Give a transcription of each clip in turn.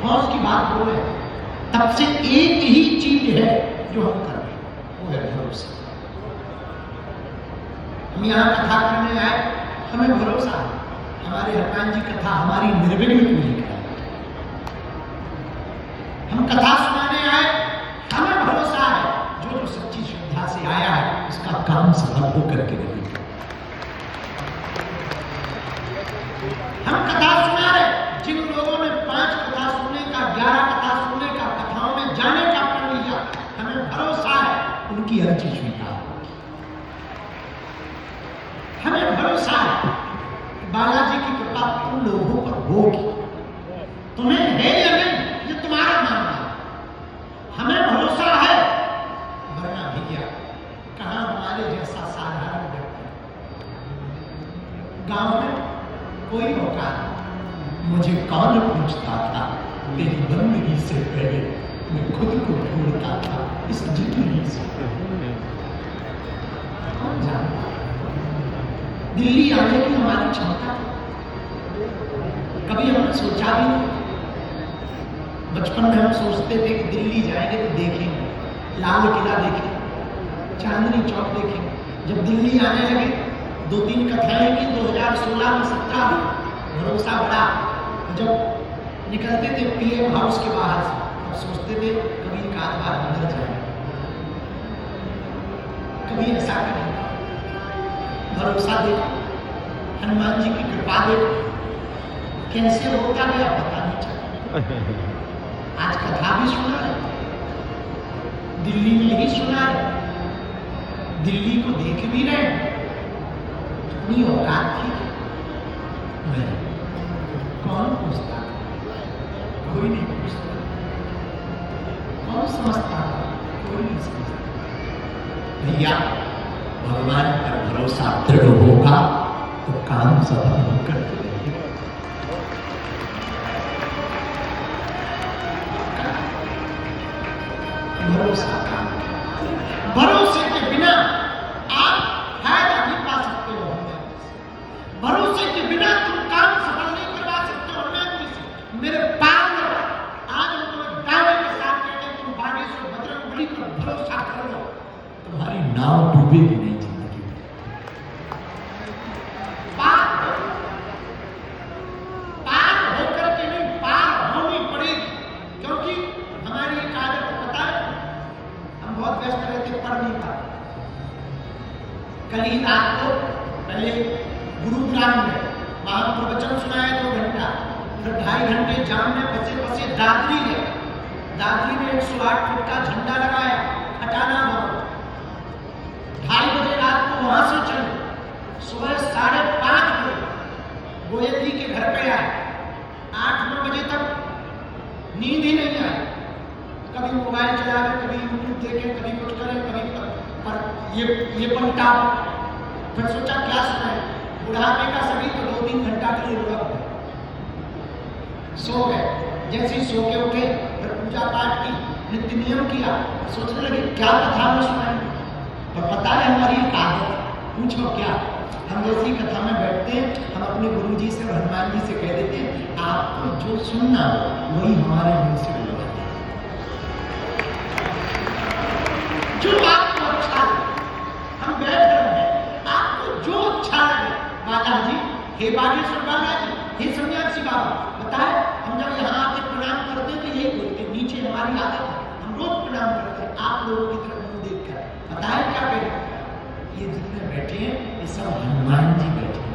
हौस की बात बोल रहे हैं, तब से एक ही चीज है जो हम कर रहे हैं, वो है भरोसा। हम यहाँ कथा करने आए, हमें भरोसा है हमारे हनुमान जी कथा हमारी निर्विघ्न पूरी करेंगे। हम कथा सुनाने आए, हमें भरोसा है जो सच्ची श्रद्धा से आया है उसका काम सफल होकर के रहेगा। हम कथा सुना रहे, जिन लोगों ने 5 कथा सुनने का, 11 कथा सुनने का, कथाओं में जाने का प्रण लिया, हमें भरोसा है उनकी हर चीज स्वीकार होगी। हमें भरोसा है बालाजी की कृपा तुम लोगों पर होगी। तुम्हें है या नहीं ये तुम्हारा मानना है, हमें भरोसा है। वरना भैया कहां हमारे जैसा साधारण व्यक्ति, गांव में कोई होगा, मुझे कौन पूछता था, तेरी बंदगी से पहले मैं खुद को ढूंढता था इस जिंदगी से। कौन जानता दिल्ली आने की हमारी क्षमता, कभी हमने सोचा भी नहीं। बचपन में हम सोचते थे कि दिल्ली जाएंगे तो देखेंगे, लाल किला देखेंगे, चांदनी चौक देखेंगे। जब दिल्ली आने लगे, 2-3 कथाएं की 2016 में 17 में भरोसा बढ़ा। जब निकलते थे पीएम हाउस के बाहर से, अब सोचते थे कभी एक आध बार अंदर जाए, कभी ऐसा करें। भरोसा दे, हनुमान जी की कृपा दे, कैसे होता गया पता नहीं चला। आज कथा भी सुना है, दिल्ली में ही सुना है, दिल्ली को देख भी रहे, कितनी औकात थी। कौन पूछता, कोई नहीं पूछता। कौन समझता, कोई नहीं समझता। भैया भगवान पर भरोसा दृढ़ होगा तो काम सफल होकर भरोसा, भरोसे के बिना आप फायदा नहीं पा सकते हो। भरोसे के बिना तुम काम सफल नहीं करवा सकते हो। मेरे पार आज हम तुम्हें दावे के साथ कहते हैं, तुम बागेश्वर बजरंगबली पर भरोसा कर लो, तुम्हारी नाव डूबेगी नहीं जिंदगी में। पार होकर के नहीं, पार होनी पड़ेगी। क्योंकि हमारी एक आदत पता है, हम बहुत व्यस्त रहते, पढ़ नहीं पाते। कल ही रात को पहले गुरुग्राम में वहां प्रवचन सुनाया 2 घंटा, फिर 2.5 घंटे जाम में फंसे दादरी गए। दादरी में 108 फुट का झंडा लगाया, हटाना बहुत। 2:30 बजे रात को वहां से चले, सुबह 5:30 बजे गोयल जी के घर पे आए। 8-9 बजे तक नींद ही नहीं आई। कभी मोबाइल चला रहे, कभी यूट्यूब देखे, कभी कुछ करे, कभी ये पलटा। फिर सोचा क्या सुनाए, बुढ़ापे का सभी तो 2-3 घंटा के लिए रुक गए, सो गए। जैसे ही सो के उठे, फिर पूजा पाठ की, नित्य नियम किया, सोचने लगे क्या कथा में सुनाएंगे। पर पता है हमारी एक आदत, पूछो क्या, हम जैसी कथा में बैठते हैं, हम अपने गुरु जी से, हनुमान जी से कह देते हैं, आपको जो सुनना वही हमारे मुंह से बोला, जो आपको अच्छा लगे। हम बैठ रहे हैं, आपको जो अच्छा लगे। बालाजी, हे बागेश्वर बालाजी, हे सन्यासी बाबा, बताए हम जब यहाँ आके प्रणाम करते तो यही बोलते, नीचे हमारी आदत है, हम रोज प्रणाम करते हैं आप लोगों की तरफ मुंह देखकर। बताए क्या करें, ये जितने बैठे हैं ये सब हनुमान जी बैठे हैं।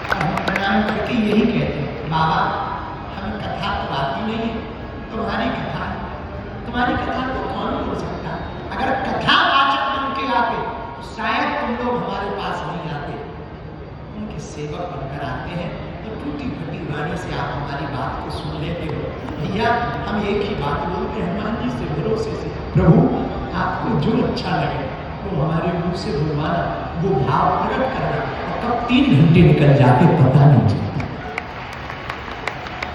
अब हम प्रणाम करके यही कहते हैं, बाबा हमें कथा तो आती नहीं, तुम्हारी कथा को कौन बोल सकता। अगर कथा वाचक बन के आते तो शायद तुम लोग हमारे पास नहीं आते, उनके सेवक बनकर आते हैं, तो टूटी फटी वाणी से आप हमारी बात को सुन लेते हो। भैया हम एक ही बात बोलते हैं हनुमान जी से, भरोसे से, प्रभु आपको जो अच्छा लगे वो हमारे मुंह से बोलवाना, वो भाव प्रकट करना। और कब 3 घंटे निकल जाते पता नहीं चलता।